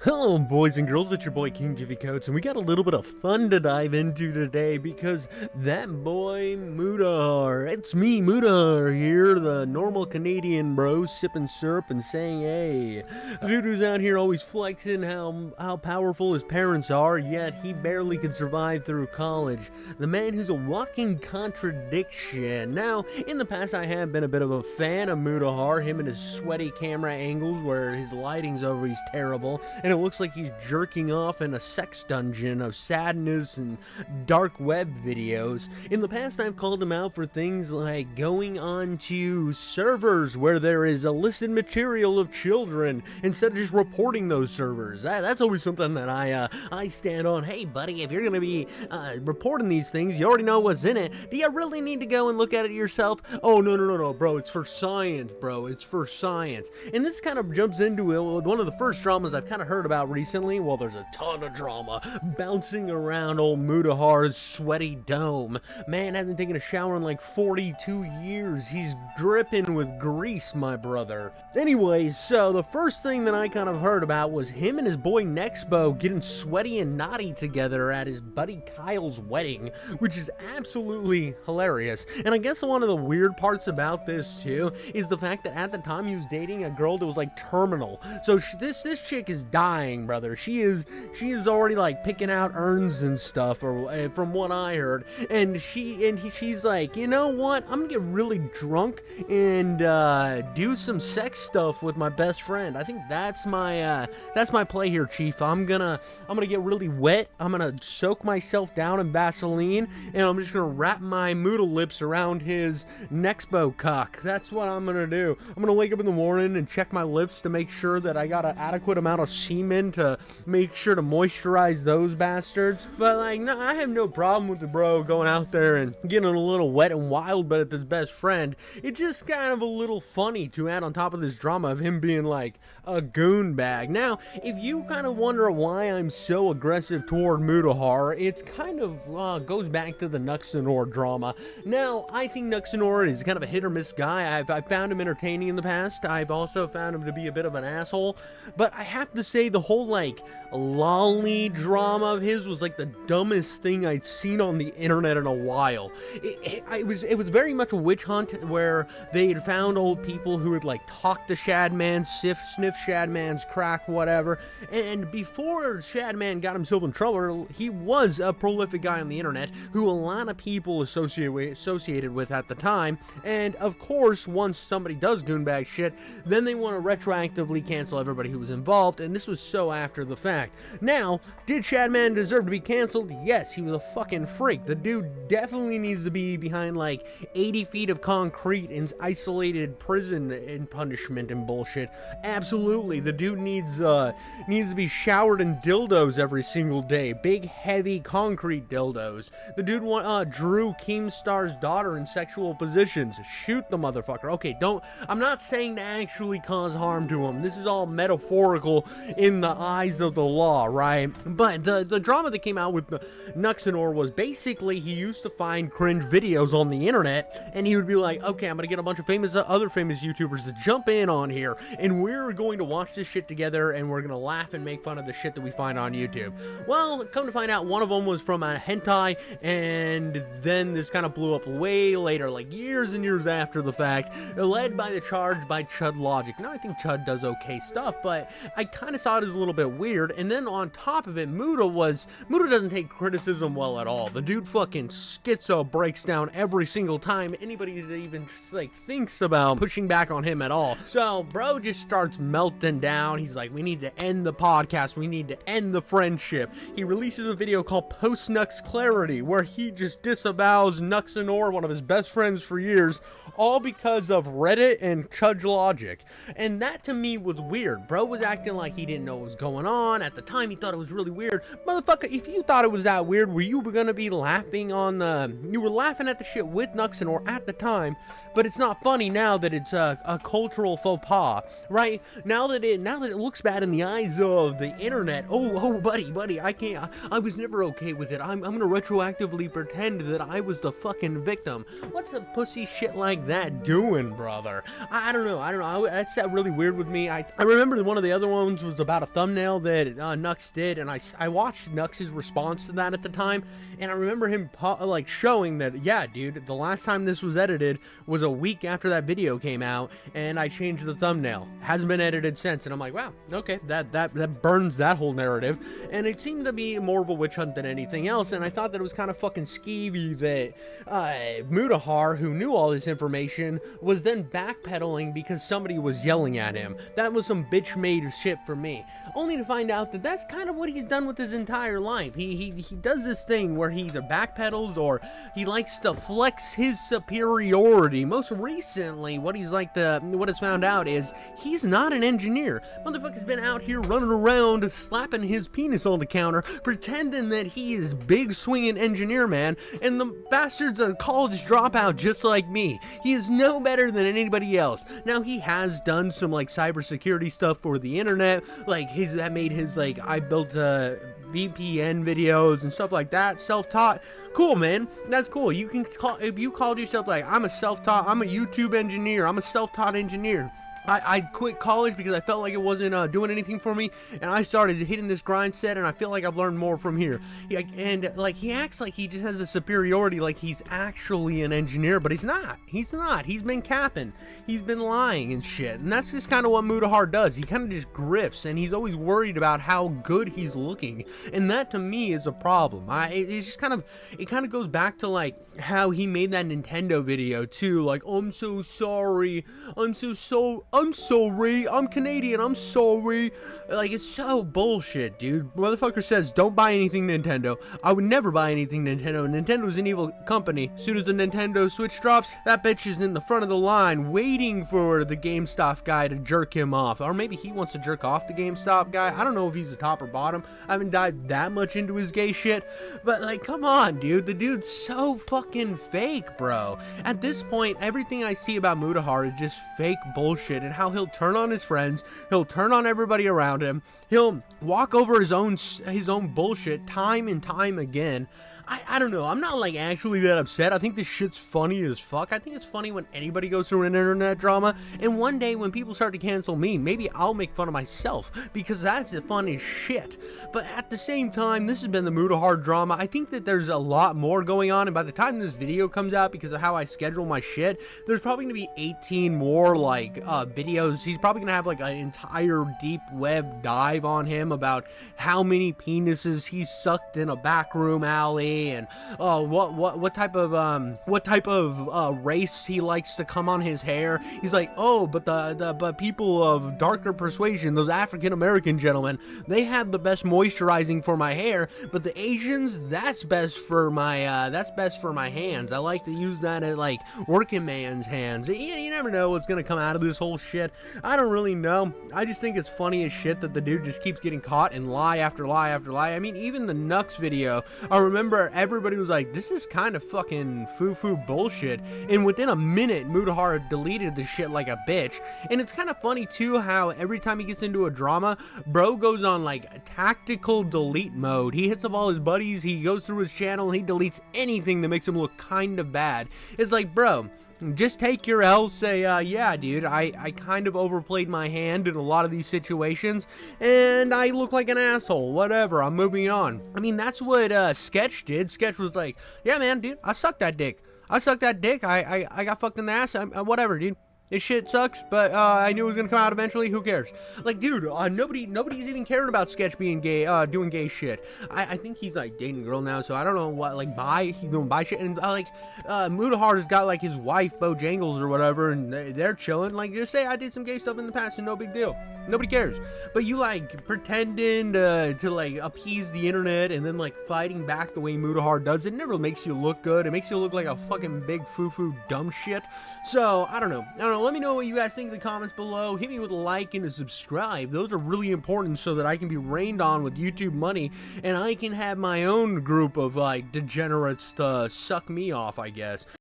Hello boys and girls, it's your boy King Jiffy Coats, and we got a little bit of fun to dive into today because that boy Mutahar, it's me Mutahar here, the normal Canadian bro, sipping syrup and saying hey. The dude who's out here always flexing how powerful his parents are, yet he barely could survive through college. The man who's a walking contradiction. Now, in the past I have been a bit of a fan of Mutahar, him and his sweaty camera angles where his lighting's over, he's terrible, and it looks like he's jerking off in a sex dungeon of sadness and dark web videos. In the past, I've called him out for things like going onto servers where there is illicit material of children instead of just reporting those servers. That's always something that I stand on. Hey, buddy, if you're going to be reporting these things, you already know what's in it. Do you really need to go and look at it yourself? Oh, no, bro. It's for science, bro. It's for science. And this kind of jumps into it. One of the first dramas I've kind of heard about recently. Well, there's a ton of drama bouncing around old Mutahar's sweaty dome. Man hasn't taken a shower in like 42 years. He's dripping with grease, my brother. Anyways, so the first thing that I kind of heard about was him and his boy Nexpo getting sweaty and naughty together at his buddy Kyle's wedding, which is absolutely hilarious. And I guess one of the weird parts about this too is the fact that at the time he was dating a girl that was like terminal. So this chick is dying, brother. She is already like picking out urns and stuff, or from what I heard. And she's like, you know what? I'm gonna get really drunk and do some sex stuff with my best friend. I think that's my play here, Chief. I'm gonna get really wet. I'm gonna soak myself down in Vaseline, and I'm just gonna wrap my Moodle lips around his Nexpo cock. That's what I'm gonna do. I'm gonna wake up in the morning and check my lips to make sure that I got an adequate amount of semen to make sure to moisturize those bastards. But like, no, I have no problem with the bro going out there and getting a little wet and wild, but with his best friend. It's just kind of a little funny to add on top of this drama of him being like a goon bag. Now, if you kind of wonder why I'm so aggressive toward Mutahar, it's kind of goes back to the Nuxanor drama. Now, I think Nuxanor is kind of a hit or miss guy. I've found him entertaining in the past. I've also found him to be a bit of an asshole, but I have to say the whole like lolly drama of his was like the dumbest thing I'd seen on the internet in a while. It was very much a witch hunt where they had found old people who would like talk to Shadman, sniff Shadman's crack, whatever. And before Shadman got himself in trouble, he was a prolific guy on the internet who a lot of people associated with at the time. And of course, once somebody does goonbag shit, then they want to retroactively cancel everybody who was involved, and this was so after the fact. Now, did Shadman deserve to be canceled? Yes, he was a fucking freak. The dude definitely needs to be behind like 80 feet of concrete in isolated prison and punishment and bullshit. Absolutely, the dude needs to be showered in dildos every single day. Big, heavy concrete dildos. The dude drew Keemstar's daughter in sexual positions. Shoot the motherfucker. Okay, I'm not saying to actually cause harm to him. This is all metaphorical in the eyes of the law, right? But the drama that came out with Nuxanor was basically he used to find cringe videos on the internet, and he would be like, okay, I'm gonna get a bunch of other famous YouTubers to jump in on here, and we're going to watch this shit together, and we're gonna laugh and make fun of the shit that we find on YouTube. Well, come to find out, one of them was from a hentai, and then this kind of blew up way later, like years and years after the fact, led by the charge by Chud Logic. Now, I think Chud does okay stuff, but I kind of saw it as a little bit weird. And then on top of it, Muta doesn't take criticism well at all. The dude fucking schizo breaks down every single time anybody that even like thinks about pushing back on him at all. So bro just starts melting down. He's like, we need to end the podcast. We need to end the friendship. He releases a video called Post Nux Clarity, where he just disavows Nuxanor, one of his best friends for years, all because of Reddit and Chud Logic. And that to me was weird. Bro was acting like he didn't know what was going on. At the time, he thought it was really weird. Motherfucker, if you thought it was that weird, were you gonna be laughing you were laughing at the shit with Nuxanor at the time, but it's not funny now that it's a cultural faux pas, right? Now that it looks bad in the eyes of the internet. Oh, buddy, I was never okay with it. I'm gonna retroactively pretend that I was the fucking victim. What's a pussy shit like that doing, brother? I don't know. That's really weird with me. I remember one of the other ones was about a thumbnail that that Nux did, and I watched Nux's response to that at the time, and I remember him like showing that, yeah, dude, the last time this was edited was a week after that video came out, and I changed the thumbnail. Hasn't been edited since, and I'm like, wow, okay, that burns that whole narrative, and it seemed to be more of a witch hunt than anything else, and I thought that it was kind of fucking skeevy that Mutahar, who knew all this information, was then backpedaling because somebody was yelling at him. That was some bitch-made shit for me, only to find out that that's kind of what he's done with his entire life. He does this thing where he either backpedals or he likes to flex his superiority. Most recently, what it's found out is he's not an engineer. Motherfucker's been out here running around slapping his penis on the counter, pretending that he is big swinging engineer man, and the bastard's a college dropout just like me. He is no better than anybody else. Now, he has done some like cybersecurity stuff for the internet, like that made his like I built VPN videos and stuff like that, self-taught. Cool, man, that's cool. You can call, if you called yourself like, I'm a self-taught, I'm a YouTube engineer, I'm a self-taught engineer. I quit college because I felt like it wasn't doing anything for me, and I started hitting this grind set, and I feel like I've learned more from here. And like, he acts like he just has a superiority, like he's actually an engineer, but he's not. He's not. He's been capping. He's been lying and shit, and that's just kind of what Mutahar does. He kind of just grifts, and he's always worried about how good he's looking, and that to me is a problem. It's just kind of goes back to like how he made that Nintendo video too, like, I'm so sorry, I'm sorry, I'm Canadian, I'm sorry. Like, it's so bullshit, dude. Motherfucker says, don't buy anything Nintendo. I would never buy anything Nintendo. Nintendo's an evil company. As soon as the Nintendo Switch drops, that bitch is in the front of the line waiting for the GameStop guy to jerk him off. Or maybe he wants to jerk off the GameStop guy. I don't know if he's the top or bottom. I haven't dived that much into his gay shit. But, like, come on, dude. The dude's so fucking fake, bro. At this point, everything I see about Mutahar is just fake bullshit, and how he'll turn on his friends, he'll turn on everybody around him, he'll walk over his own bullshit time and time again. I don't know, I'm not like actually that upset. I think this shit's funny as fuck. I think it's funny when anybody goes through an internet drama, and one day when people start to cancel me, maybe I'll make fun of myself, because that's the funniest shit. But at the same time, this has been the Mutahar drama. I think that there's a lot more going on, and by the time this video comes out, because of how I schedule my shit, there's probably gonna be 18 more like videos. He's probably gonna have like an entire deep web dive on him about how many penises he sucked in a backroom alley, and what type of race he likes to come on his hair. He's like, oh, but people of darker persuasion, those African American gentlemen, they have the best moisturizing for my hair, but the Asians, that's best for my hands. I like to use that at like working man's hands. You never know what's gonna come out of this whole shit. I don't really know. I just think it's funny as shit that the dude just keeps getting caught in lie after lie after lie. I mean, even the Nux video, I remember everybody was like, this is kind of fucking foo-foo bullshit, and within a minute Mutahar deleted the shit like a bitch. And it's kind of funny too how every time he gets into a drama, bro goes on like tactical delete mode. He hits up all his buddies, he goes through his channel, and he deletes anything that makes him look kind of bad. It's like, bro, just take your L, say, yeah, dude, I kind of overplayed my hand in a lot of these situations, and I look like an asshole, whatever, I'm moving on. I mean, that's what Sketch did. Sketch was like, yeah, man, dude, I sucked that dick. I got fucked in the ass, whatever, dude. This shit sucks, but I knew it was gonna come out eventually. Who cares? Like, dude, nobody's even caring about Sketch being gay, doing gay shit. I think he's like dating a girl now, so I don't know what, like, he's doing bi shit, and Mutahar's got like his wife Bojangles or whatever, and they're chilling. Like, just say I did some gay stuff in the past, and no big deal. Nobody cares. But you like pretending to like appease the internet and then like fighting back the way Mutahar does. It never makes you look good. It makes you look like a fucking big foo-foo dumb shit. So I don't know. Let me know what you guys think in the comments below. Hit me with a like and a subscribe. Those are really important so that I can be rained on with YouTube money, and I can have my own group of like degenerates to suck me off, I guess.